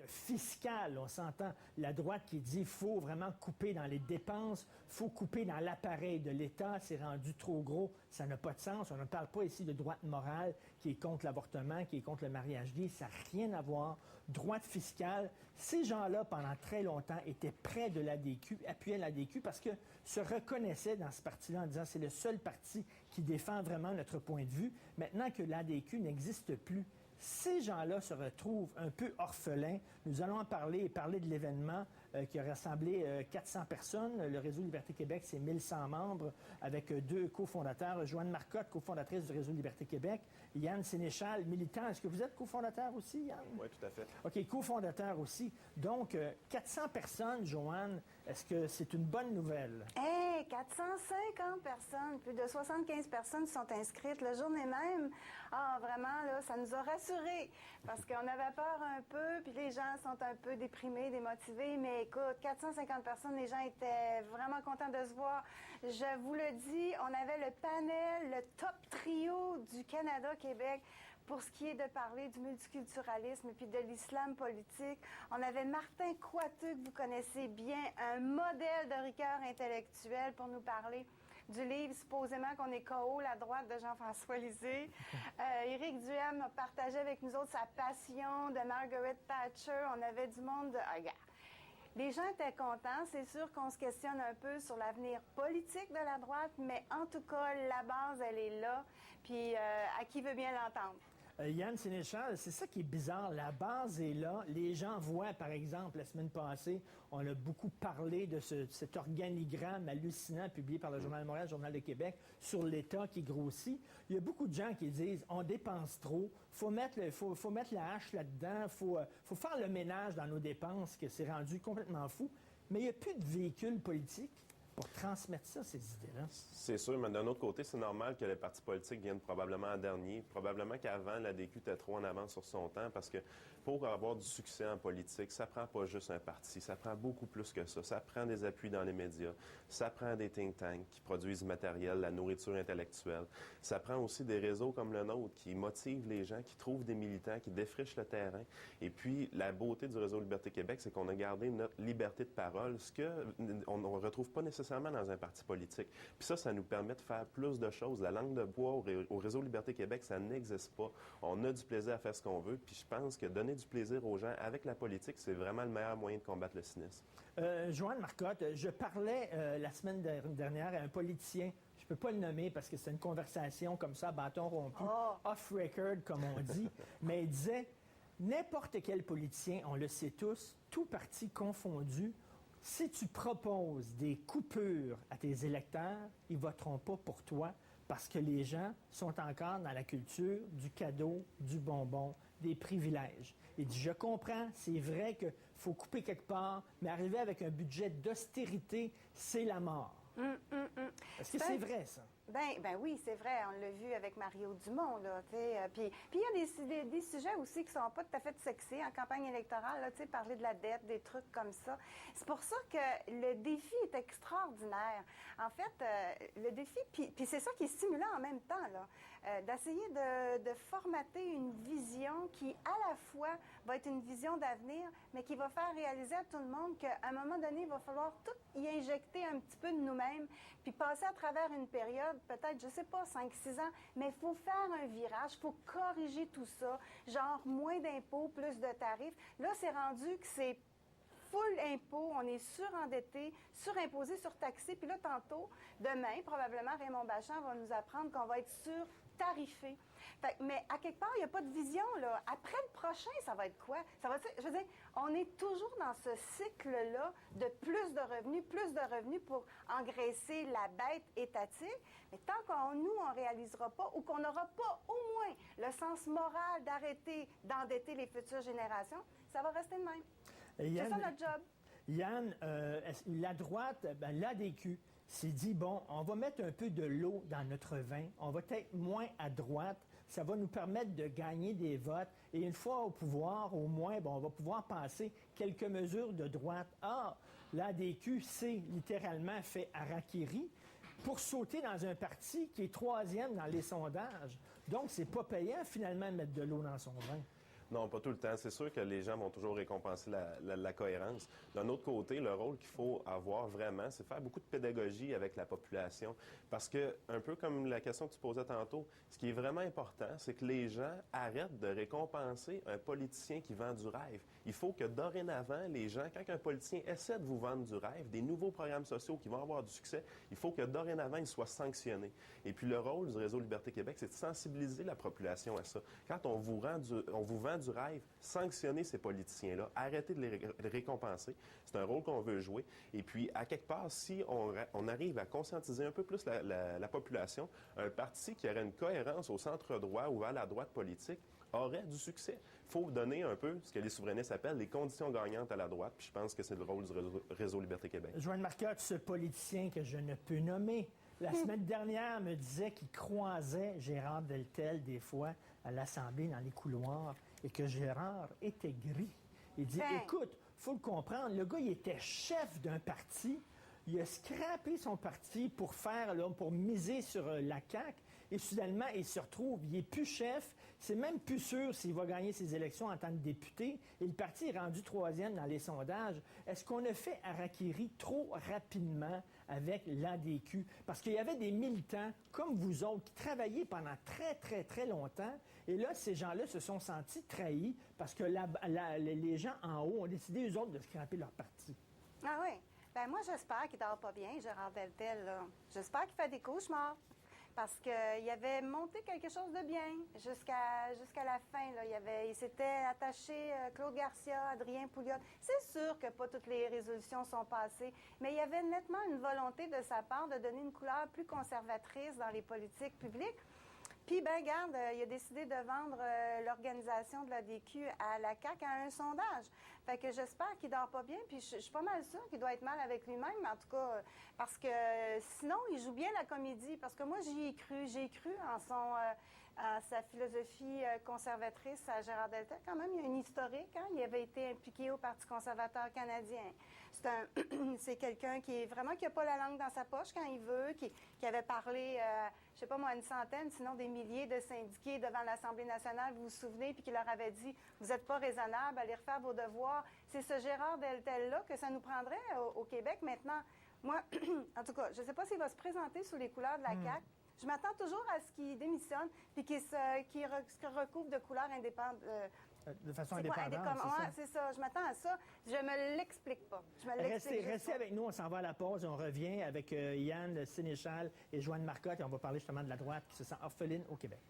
fiscale. On s'entend la droite qui dit qu'il faut vraiment couper dans les dépenses, il faut couper dans l'appareil de l'État, c'est rendu trop gros, ça n'a pas de sens. On ne parle pas ici de droite morale qui est contre l'avortement, qui est contre le mariage gay, ça n'a rien à voir. Droite fiscale, ces gens-là, pendant très longtemps, étaient près de l'ADQ, appuyaient l'ADQ parce que se reconnaissaient dans ce parti-là en disant c'est le seul parti qui défend vraiment notre point de vue. Maintenant que l'ADQ n'existe plus, ces gens-là se retrouvent un peu orphelins. Nous allons en parler et parler de l'événement qui a rassemblé 400 personnes. Le Réseau Liberté Québec, c'est 1100 membres avec deux cofondateurs. Joanne Marcotte, cofondatrice du Réseau Liberté Québec. Yann Sénéchal, militant. Est-ce que vous êtes cofondateur aussi, Yann? Oui, tout à fait. OK, cofondateur aussi. Donc, 400 personnes, Joanne, est-ce que c'est une bonne nouvelle? Hey, 450 personnes, plus de 75 personnes sont inscrites le journée même. Ah, vraiment, là, ça nous a rassurés parce qu'on avait peur un peu, puis les gens sont un peu déprimés, démotivés, mais écoute, 450 personnes, les gens étaient vraiment contents de se voir. Je vous le dis, on avait le panel, le top trio du Canada-Québec pour ce qui est de parler du multiculturalisme et puis de l'islam politique. On avait Martin Coiteux, que vous connaissez bien, un modèle de rigueur intellectuelle pour nous parler du livre supposément qu'on est KO, la droite de Jean-François Lisée. Éric Duhem a partagé avec nous autres sa passion de Margaret Thatcher. On avait du monde de... Ah, regarde. Les gens étaient contents. C'est sûr qu'on se questionne un peu sur l'avenir politique de la droite, mais en tout cas, la base, elle est là. Puis, à qui veut bien l'entendre? Yann Sénéchal, c'est ça qui est bizarre. La base est là. Les gens voient, par exemple, la semaine passée, on a beaucoup parlé de cet organigramme hallucinant publié par le Journal de Montréal, le Journal de Québec, sur l'État qui grossit. Il y a beaucoup de gens qui disent on dépense trop, faut mettre la hache là-dedans, faut faire le ménage dans nos dépenses, que c'est rendu complètement fou. Mais il n'y a plus de véhicule politique pour transmettre ça, ces idées-là. C'est sûr, mais d'un autre côté, c'est normal que les partis politiques viennent probablement en dernier. Probablement qu'avant, l'ADQ était trop en avance sur son temps parce que pour avoir du succès en politique, ça prend pas juste un parti, ça prend beaucoup plus que ça. Ça prend des appuis dans les médias, ça prend des think tanks qui produisent du matériel, la nourriture intellectuelle. Ça prend aussi des réseaux comme le nôtre qui motivent les gens, qui trouvent des militants, qui défrichent le terrain. Et puis, la beauté du Réseau Liberté Québec, c'est qu'on a gardé notre liberté de parole, ce qu'on ne retrouve pas nécessairement dans un parti politique. Puis ça nous permet de faire plus de choses. La langue de bois au Réseau Liberté Québec, ça n'existe pas. On a du plaisir à faire ce qu'on veut, puis je pense que donner du plaisir aux gens avec la politique, c'est vraiment le meilleur moyen de combattre le cynisme. Joanne Marcotte, je parlais la semaine dernière à un politicien, je ne peux pas le nommer parce que c'est une conversation comme ça, bâton rompu, off-record, comme on dit, mais il disait, n'importe quel politicien, on le sait tous, tout parti confondu, si tu proposes des coupures à tes électeurs, ils ne voteront pas pour toi parce que les gens sont encore dans la culture du cadeau, du bonbon, des privilèges. Il dit, je comprends, c'est vrai qu'il faut couper quelque part, mais arriver avec un budget d'austérité, c'est la mort. Est-ce que c'est vrai, ça? Ben oui, c'est vrai. On l'a vu avec Mario Dumont, là, tu sais. Puis il y a des sujets aussi qui sont pas tout à fait sexy en campagne électorale, là, tu sais, parler de la dette, des trucs comme ça. C'est pour ça que le défi est extraordinaire. En fait, le défi, puis c'est ça qui est stimulant en même temps, là, d'essayer de formater une vision qui, à la fois, va être une vision d'avenir, mais qui va faire réaliser à tout le monde qu'à un moment donné, il va falloir tout y injecter un petit peu de nous-mêmes, puis passer à travers une période, peut-être, je sais pas, 5-6 ans, mais il faut faire un virage, il faut corriger tout ça, genre moins d'impôts, plus de tarifs. Là, c'est rendu que c'est full impôt, on est surendetté, surimposé, surtaxé, puis là, tantôt, demain, probablement, Raymond Bachand va nous apprendre qu'on va être surtarifé. Mais à quelque part, il n'y a pas de vision, là. Après le prochain, ça va être quoi? Ça va être, je veux dire, on est toujours dans ce cycle-là de plus de revenus pour engraisser la bête étatique. Mais tant qu'on ne réalisera pas ou qu'on n'aura pas au moins le sens moral d'arrêter d'endetter les futures générations, ça va rester de même. Yann, c'est ça notre job. Yann, la droite, l'ADQ, s'est dit, bon, on va mettre un peu de l'eau dans notre vin, on va être moins à droite, ça va nous permettre de gagner des votes, et une fois au pouvoir, au moins, bon, on va pouvoir passer quelques mesures de droite. Ah, l'ADQ s'est littéralement fait harakiri pour sauter dans un parti qui est troisième dans les sondages. Donc, c'est pas payant, finalement, de mettre de l'eau dans son vin. Non, pas tout le temps. C'est sûr que les gens vont toujours récompenser la cohérence. D'un autre côté, le rôle qu'il faut avoir vraiment, c'est faire beaucoup de pédagogie avec la population. Parce que, un peu comme la question que tu posais tantôt, ce qui est vraiment important, c'est que les gens arrêtent de récompenser un politicien qui vend du rêve. Il faut que dorénavant, les gens, quand un politicien essaie de vous vendre du rêve, des nouveaux programmes sociaux qui vont avoir du succès, il faut que dorénavant, ils soient sanctionnés. Et puis le rôle du Réseau Liberté Québec, c'est de sensibiliser la population à ça. Quand on vous vend du rêve, sanctionnez ces politiciens-là, arrêtez de les récompenser. C'est un rôle qu'on veut jouer. Et puis, à quelque part, si on arrive à conscientiser un peu plus la population, un parti qui aurait une cohérence au centre droit ou à la droite politique aurait du succès. Il faut donner un peu ce que les souverainistes appellent les conditions gagnantes à la droite. Puis je pense que c'est le rôle du Réseau Liberté Québec. Joanne Marcotte, ce politicien que je ne peux nommer, la semaine dernière me disait qu'il croisait Gérard Deltel des fois à l'Assemblée dans les couloirs et que Gérard était gris. Il dit, écoute, faut le comprendre, le gars, il était chef d'un parti, il a scrappé son parti pour miser sur la CAQ, et soudainement, il se retrouve, il n'est plus chef, c'est même plus sûr s'il va gagner ses élections en tant que député, et le parti est rendu 3e dans les sondages. Est-ce qu'on a fait harakiri trop rapidement avec l'ADQ? Parce qu'il y avait des militants comme vous autres qui travaillaient pendant très, très, très longtemps, et là, ces gens-là se sont sentis trahis parce que les gens en haut ont décidé, eux autres, de scraper leur parti. Ah oui. Ben moi, j'espère qu'il dort pas bien, Gérard Deltel, là. J'espère qu'il fait des cauchemars. Parce qu'il avait monté quelque chose de bien jusqu'à la fin. Là. Il s'était attaché Claude Garcia, Adrien Pouliot. C'est sûr que pas toutes les résolutions sont passées, mais il y avait nettement une volonté de sa part de donner une couleur plus conservatrice dans les politiques publiques. Puis, ben garde, il a décidé de vendre l'organisation de l'ADQ à la CAQ à un sondage. Fait que j'espère qu'il dort pas bien, puis je suis pas mal sûre qu'il doit être mal avec lui-même, en tout cas, parce que sinon, il joue bien la comédie, parce que moi, j'ai cru en sa philosophie conservatrice à Gérard Deltel. Quand même, il y a une historique, hein? Il avait été impliqué au Parti conservateur canadien. C'est quelqu'un qui n'a pas la langue dans sa poche quand il veut, qui avait parlé, je sais pas moi, une centaine, sinon des milliers de syndiqués devant l'Assemblée nationale, vous vous souvenez, puis qui leur avait dit « Vous n'êtes pas raisonnable, allez refaire vos devoirs ». C'est ce Gérard Deltel-là que ça nous prendrait au Québec maintenant. Moi, en tout cas, je ne sais pas s'il va se présenter sous les couleurs de la CAQ. Je m'attends toujours à ce qu'il démissionne puis qu'il se recouvre de couleurs indépendantes. De façon indépendante, c'est ça. Je m'attends à ça. Je me l'explique pas. Restez avec nous, on s'en va à la pause et on revient avec Yann Sénéchal et Joanne Marcotte et on va parler justement de la droite qui se sent orpheline au Québec.